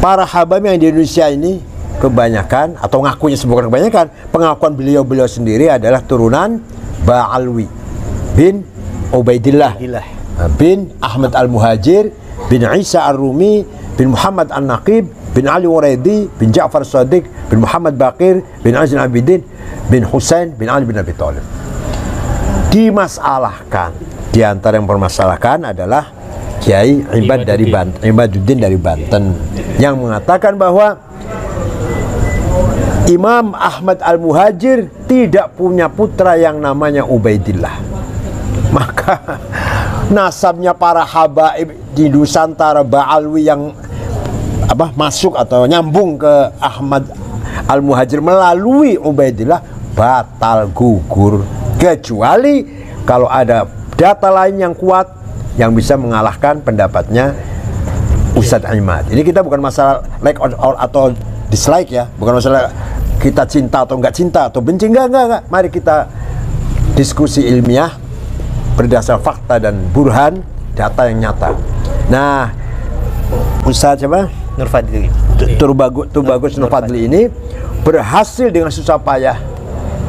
para Habib yang di Indonesia ini kebanyakan, atau ngakunya bukan kebanyakan, pengakuan beliau sendiri adalah turunan Ba'alwi bin Ubaidillah bin Ahmad Al-Muhajir bin Isa Ar-Rumi bin Muhammad An-Naqib bin Ali Waraidi bin Ja'far Shadiq bin Muhammad Baqir bin Aziz Abidin bin Husain bin Ali bin Abi Thalib. Dimasalahkan, di antara yang permasalahkan adalah Kiai Ibaduddin dari Banten yang mengatakan bahwa Imam Ahmad Al-Muhajir tidak punya putra yang namanya Ubaidillah. Maka nasabnya para habaib di Nusantara Ba'alwi yang masuk atau nyambung ke Ahmad Al-Muhajir melalui Ubaidillah batal gugur, kecuali kalau ada data lain yang kuat yang bisa mengalahkan pendapatnya Ustadz Imad. Ini kita bukan masalah like atau dislike ya, bukan masalah kita cinta atau enggak cinta atau benci, enggak. Mari kita diskusi ilmiah berdasar fakta dan burhan, data yang nyata. Nah, Ustadz siapa? Nur Fadli. Tubagus Nur Fadli ini berhasil dengan susah payah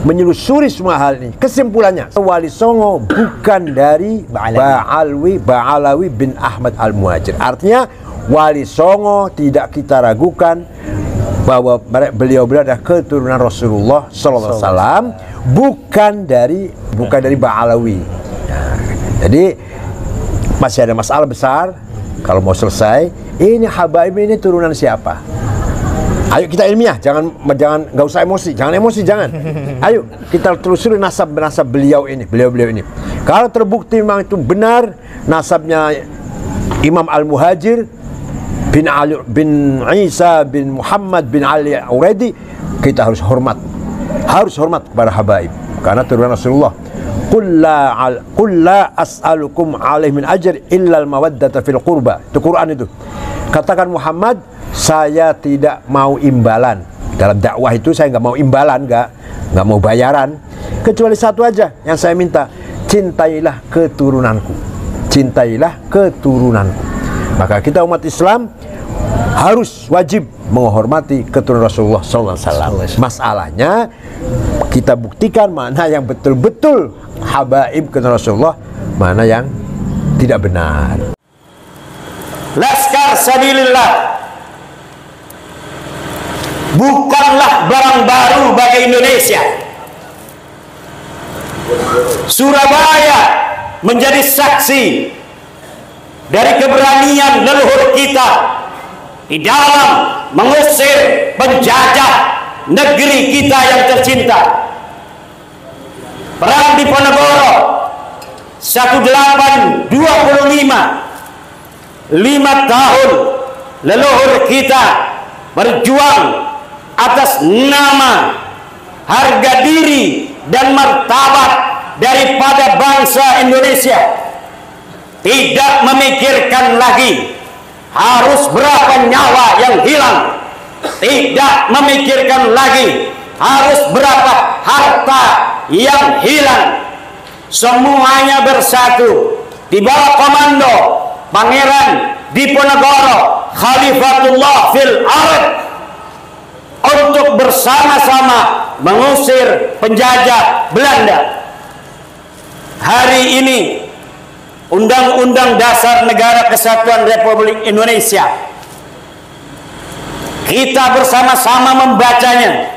menyelusuri semua hal ini. Kesimpulannya, Wali Songo bukan dari Ba'alawi bin Ahmad Al-Muhajir. Artinya Wali Songo tidak kita ragukan bahwa beliau adalah keturunan Rasulullah SAW, bukan dari Ba'alawi. Nah, jadi masih ada masalah besar. Kalau mau selesai, ini habaib ini turunan siapa? Ayo kita ilmiah, jangan nggak usah emosi, jangan. Ayo kita telusuri nasab beliau ini. Kalau terbukti memang itu benar nasabnya Imam Al-Muhajir bin Ali bin Isa bin Muhammad bin Ali Auredi, kita harus hormat kepada habaib karena turunan Rasulullah. Qul la as'alukum alaihi min ajr illa al-mawaddata fil qurba. Itu Quran itu. Katakan Muhammad, saya tidak mau imbalan. Dalam dakwah itu saya nggak mau imbalan, nggak mau bayaran, kecuali satu aja yang saya minta, cintailah keturunanku. Maka kita umat Islam harus wajib menghormati keturunan Rasulullah SAW. Masalahnya kita buktikan mana yang betul-betul habaib keturunan Rasulullah, mana yang tidak benar. Laskar Sabilillah bukanlah barang baru bagi Indonesia. Surabaya menjadi saksi dari keberanian leluhur kita di dalam mengusir penjajah negeri kita yang tercinta. Perang Diponegoro 1825, 5 tahun leluhur kita berjuang atas nama, harga diri dan martabat daripada bangsa Indonesia. Tidak memikirkan lagi harus berapa nyawa yang hilang, tidak memikirkan lagi harus berapa harta yang hilang. Semuanya bersatu di bawah komando Pangeran Diponegoro Khalifatullah fil ard untuk bersama-sama mengusir penjajah Belanda. Hari ini Undang-Undang Dasar Negara Kesatuan Republik Indonesia, kita bersama-sama membacanya,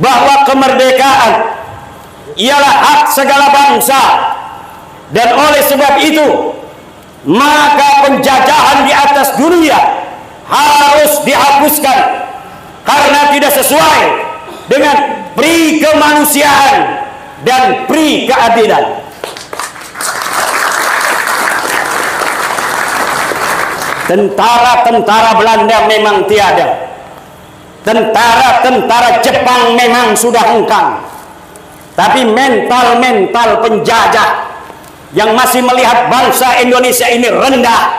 bahwa kemerdekaan ialah hak segala bangsa, dan oleh sebab itu maka penjajahan di atas dunia harus dihapuskan karena tidak sesuai dengan pri kemanusiaan dan pri keadilan. Tentara-tentara Belanda memang tiada, tentara-tentara Jepang memang sudah hengkang, tapi mental-mental penjajah yang masih melihat bangsa Indonesia ini rendah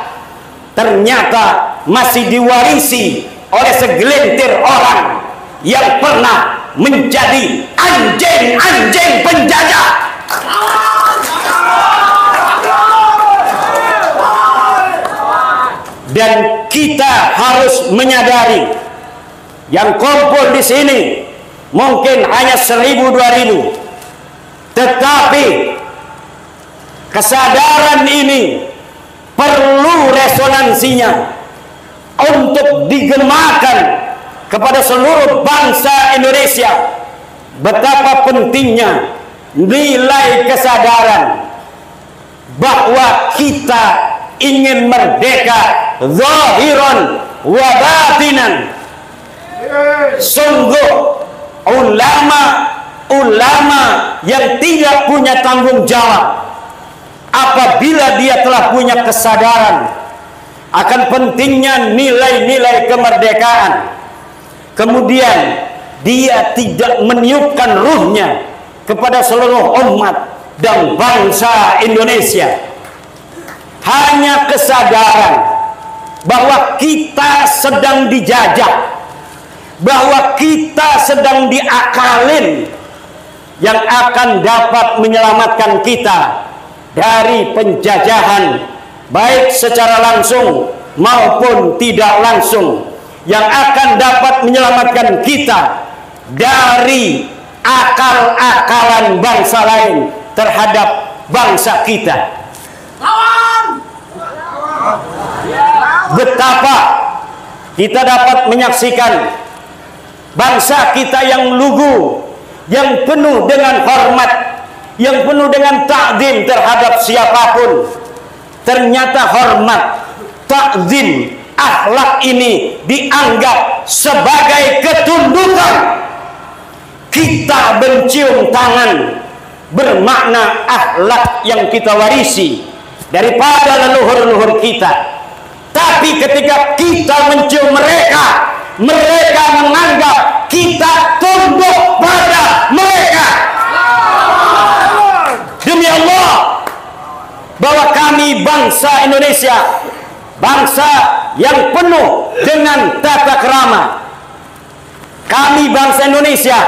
ternyata masih diwarisi oleh segelintir orang yang pernah menjadi anjing-anjing penjajah. Dan kita harus menyadari yang kumpul di sini mungkin hanya 1.000-2.000, tetapi kesadaran ini perlu resonansinya untuk digemakan kepada seluruh bangsa Indonesia. Betapa pentingnya nilai kesadaran bahwa kita ingin merdeka zahiran wa batinan. Sungguh ulama yang tidak punya tanggung jawab apabila dia telah punya kesadaran akan pentingnya nilai-nilai kemerdekaan, kemudian dia tidak meniupkan ruhnya kepada seluruh umat dan bangsa Indonesia. Hanya kesadaran bahwa kita sedang dijajah, bahwa kita sedang diakalin, yang akan dapat menyelamatkan kita dari penjajahan baik secara langsung maupun tidak langsung, yang akan dapat menyelamatkan kita dari akal-akalan bangsa lain terhadap bangsa kita. Betapa kita dapat menyaksikan bangsa kita yang lugu, yang penuh dengan hormat, yang penuh dengan takzim terhadap siapapun. Ternyata hormat, takzim, akhlak ini dianggap sebagai ketundukan. Kita mencium tangan bermakna akhlak yang kita warisi daripada leluhur-leluhur kita. Tapi ketika kita mencium mereka, mereka menganggap kita tunduk pada mereka. Demi Allah, bahwa kami bangsa Indonesia, bangsa yang penuh dengan tata krama. Kami bangsa Indonesia,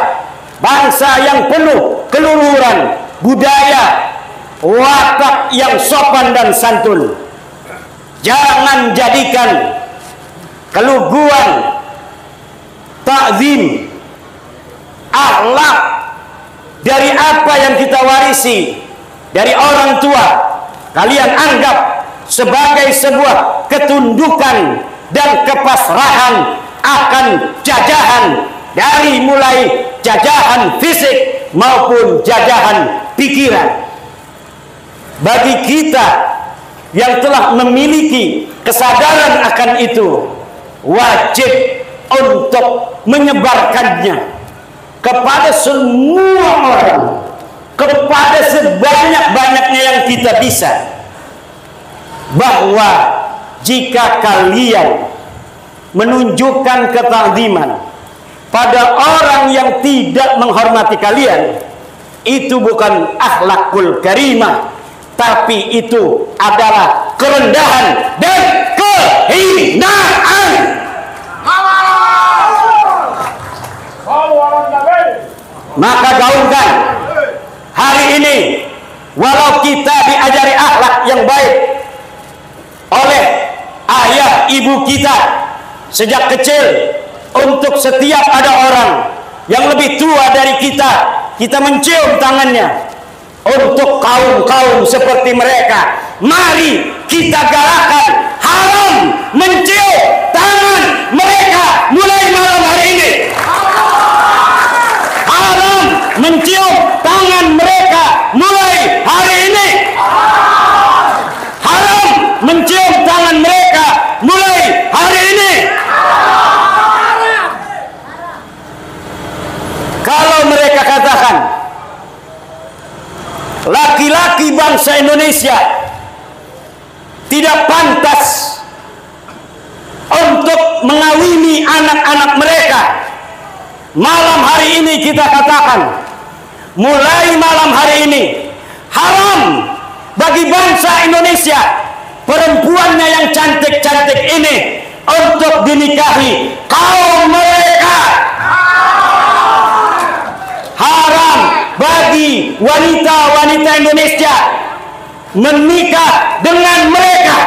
bangsa yang penuh keluhuran budaya, watak yang sopan dan santun. Jangan jadikan keluguan, takzim, akhlak dari apa yang kita warisi dari orang tua, kalian anggap sebagai sebuah ketundukan dan kepasrahan akan jajahan, dari mulai jajahan fisik maupun jajahan pikiran. Bagi kita yang telah memiliki kesadaran akan itu, wajib untuk menyebarkannya kepada semua orang, kepada sebanyak-banyaknya yang kita bisa, bahwa jika kalian menunjukkan ketakziman pada orang yang tidak menghormati kalian, itu bukan akhlakul karimah, tapi itu adalah kerendahan dan kehinaan. Maka gaungkan hari ini, walau kita diajari akhlak yang baik oleh ayah ibu kita sejak kecil, untuk setiap ada orang yang lebih tua dari kita, kita mencium tangannya. Untuk kaum-kaum seperti mereka, mari kita galakan haram mencium tangan mereka mulai malam hari ini. Haram mencium tangan mereka mulai hari ini. Haram mencium tangan mereka mulai hari ini. Kalau mereka katakan laki-laki bangsa Indonesia tidak pantas untuk mengawini anak-anak mereka, malam hari ini kita katakan, mulai malam hari ini haram bagi bangsa Indonesia, perempuannya yang cantik-cantik ini, untuk dinikahi kaum mereka. Haram bagi wanita-wanita Indonesia menikah dengan mereka.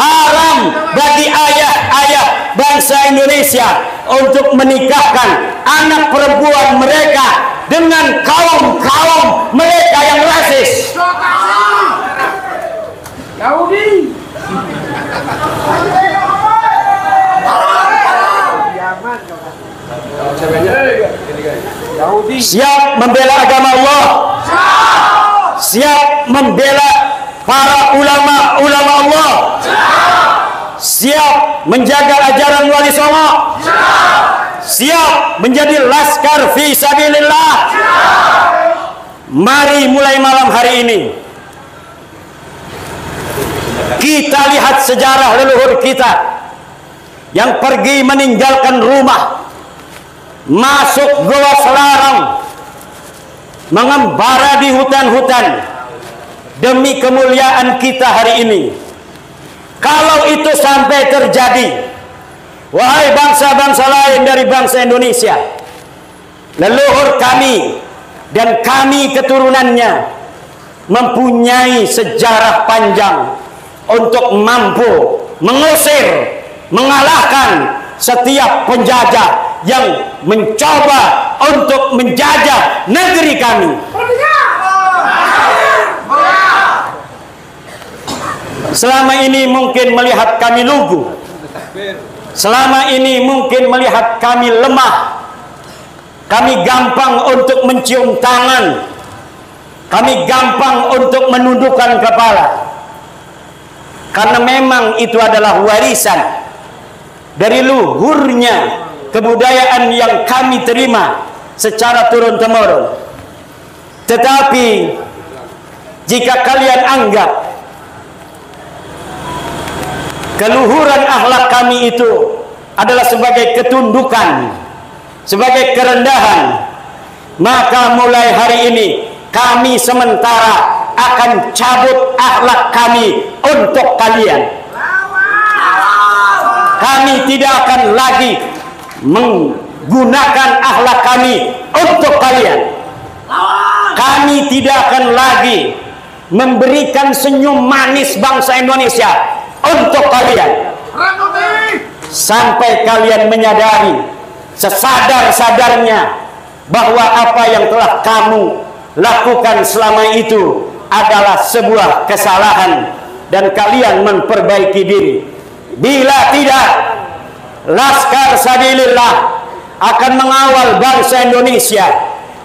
Haram haram bagi ayah-ayah bangsa Indonesia untuk menikahkan anak perempuan mereka dengan kaum-kaum mereka yang rasis. Yahudi. Siap membela agama Allah, siap membela para ulama-ulama Allah, siap menjaga ajaran Wali Songo, siap menjadi laskar fi sabilillah. Mari mulai malam hari ini kita lihat sejarah leluhur kita yang pergi meninggalkan rumah, masuk goa selarang, mengembara di hutan-hutan demi kemuliaan kita hari ini. Kalau itu sampai terjadi, wahai bangsa-bangsa lain dari bangsa Indonesia, leluhur kami dan kami keturunannya mempunyai sejarah panjang untuk mampu mengusir, mengalahkan setiap penjajah yang mencoba untuk menjajah negeri kami. Selama ini mungkin melihat kami lugu, selama ini mungkin melihat kami lemah, kami gampang untuk mencium tangan, kami gampang untuk menundukkan kepala, karena memang itu adalah warisan dari luhurnya kebudayaan yang kami terima secara turun-temurun. Tetapi jika kalian anggap keluhuran akhlak kami itu adalah sebagai ketundukan, sebagai kerendahan, maka mulai hari ini kami sementara akan cabut akhlak kami untuk kalian. Kami tidak akan lagi menggunakan akhlak kami untuk kalian. Kami tidak akan lagi memberikan senyum manis bangsa Indonesia untuk kalian, sampai kalian menyadari sesadar-sadarnya bahwa apa yang telah kamu lakukan selama itu adalah sebuah kesalahan dan kalian memperbaiki diri. Bila tidak, Laskar Sabilillah akan mengawal bangsa Indonesia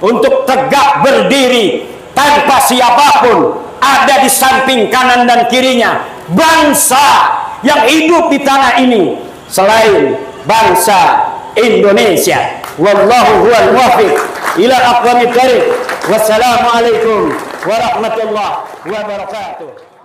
untuk tegak berdiri tanpa siapapun ada di samping kanan dan kirinya bangsa yang hidup di tanah ini selain bangsa Indonesia. Wallahu huwal muwaffiq ila aqwamit thariq. Wassalamualaikum warahmatullahi wabarakatuh.